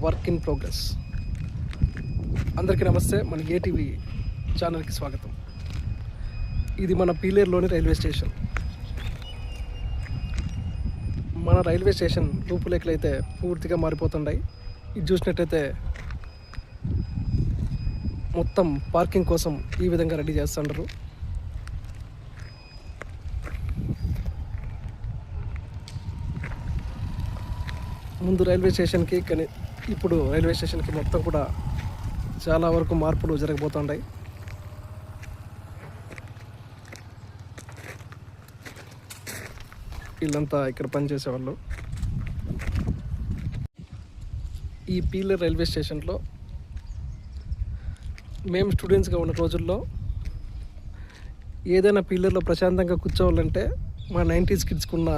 Work in progress. అందరికీ నమస్తే. మన ఏటీవీ ఛానల్కి స్వాగతం. ఇది మన పీలేరులోని రైల్వే స్టేషన్. మన రైల్వే స్టేషన్ రూపురేఖలైతే పూర్తిగా మారిపోతున్నాయి. ఇది చూసినట్టయితే మొత్తం పార్కింగ్ కోసం ఈ విధంగా రెడీ చేస్తుంటారు. ముందు రైల్వే స్టేషన్కి కానీ ఇప్పుడు రైల్వే స్టేషన్కి మొత్తం కూడా చాలా వరకు మార్పులు జరగబోతున్నాయి. వీళ్ళంతా ఇక్కడ పనిచేసేవాళ్ళు. ఈ పీలేరు రైల్వే స్టేషన్లో మేము స్టూడెంట్స్గా ఉన్న రోజుల్లో ఏదైనా పీలేరులో ప్రశాంతంగా కూర్చోవాలంటే మా 90s కిడ్స్కి ఉన్న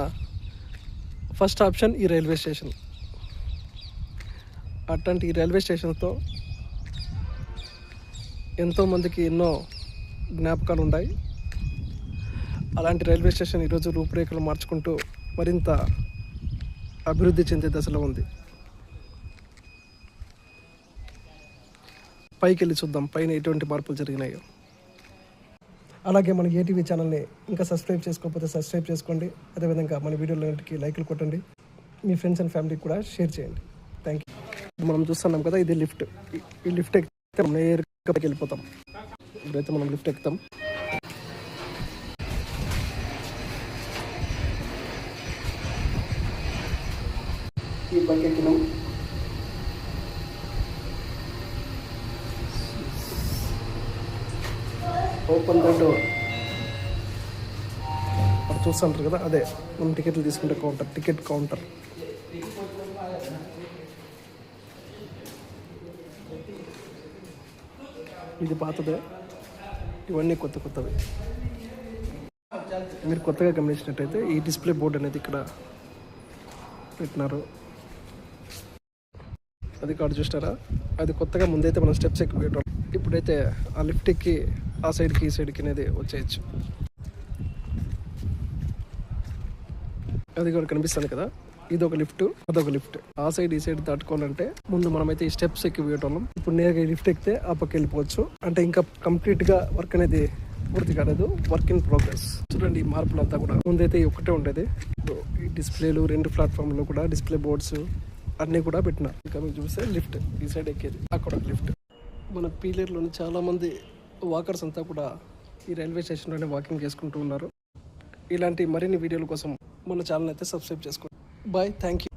ఫస్ట్ ఆప్షన్ ఈ రైల్వే స్టేషన్. అట్లాంటి ఈ రైల్వే స్టేషన్తో ఎంతోమందికి ఎన్నో జ్ఞాపకాలు ఉన్నాయి. అలాంటి రైల్వే స్టేషన్ ఈరోజు రూపురేఖలు మార్చుకుంటూ మరింత అభివృద్ధి చెందే దశలో ఉంది. పైకి వెళ్ళి చూద్దాం పైన ఎటువంటి మార్పులు జరిగినాయో. అలాగే మన ఏటీవీ ఛానల్ని ఇంకా సబ్స్క్రైబ్ చేసుకోకపోతే సబ్స్క్రైబ్ చేసుకోండి. అదేవిధంగా మన వీడియోలన్నిటికీ లైకులు కొట్టండి. మీ ఫ్రెండ్స్ అండ్ ఫ్యామిలీకి కూడా షేర్ చేయండి. Thank you. మనం చూస్తున్నాం కదా, ఇది లిఫ్ట్. ఈ లిఫ్ట్ ఎక్కితే మనం నేరుగా వెళ్ళిపోతాం. ఇప్పుడైతే మనం లిఫ్ట్ ఎక్కుతాం. ఈ పైకి ఎక్కినాం. Open the door. అక్కడ చూస్తుంటారు కదా, అదే మనం టికెట్లు తీసుకుంటే కౌంటర్, టికెట్ కౌంటర్. ఇది పాతదే, ఇవన్నీ కొత్తవి. మీరు కొత్తగా గమనించినట్టయితే ఈ డిస్ప్లే బోర్డ్ అనేది ఇక్కడ పెట్టినారు. అది కాదు చూస్తారా, అది కొత్తగా ముందైతే మనం స్టెప్స్ ఎక్కి పెట్టాం. ఇప్పుడైతే ఆ లిఫ్ట్ ఎక్కి ఆ సైడ్కి ఈ సైడ్కి అనేది వచ్చేయచ్చు. అది కూడా కనిపిస్తుంది కదా, ఇది ఒక లిఫ్ట్, అదొక లిఫ్ట్. ఆ సైడ్ ఈ సైడ్ దాటుకోవాలంటే ముందు మనమైతే ఈ స్టెప్స్ ఎక్కి వేయటం. ఇప్పుడు నేరుగా ఈ లిఫ్ట్ ఎక్కితే ఆ పక్క వెళ్ళిపోవచ్చు. అంటే ఇంకా కంప్లీట్ గా వర్క్ అనేది పూర్తి కాలేదు, వర్క్ ఇన్ ప్రోగ్రెస్. చూడండి ఈ మార్పులు అంతా కూడా. ముందైతే ఒకటే ఉండేది, ఈ డిస్ప్లేలు 2 ప్లాట్ఫామ్లో కూడా డిస్ప్లే బోర్డ్స్ అన్నీ కూడా పెట్టినారు. ఇంకా మీరు చూస్తే లిఫ్ట్ ఈ సైడ్ ఎక్కేది, అక్కడ ఒక లిఫ్ట్. మన పీలేరులోని చాలా మంది వాకర్స్ అంతా కూడా ఈ రైల్వే స్టేషన్లోనే వాకింగ్ చేసుకుంటూ ఉన్నారు. ఇలాంటి మరిన్ని వీడియోల కోసం మన ఛానల్ అయితే సబ్స్క్రైబ్ చేసుకోండి. Bye, thank you.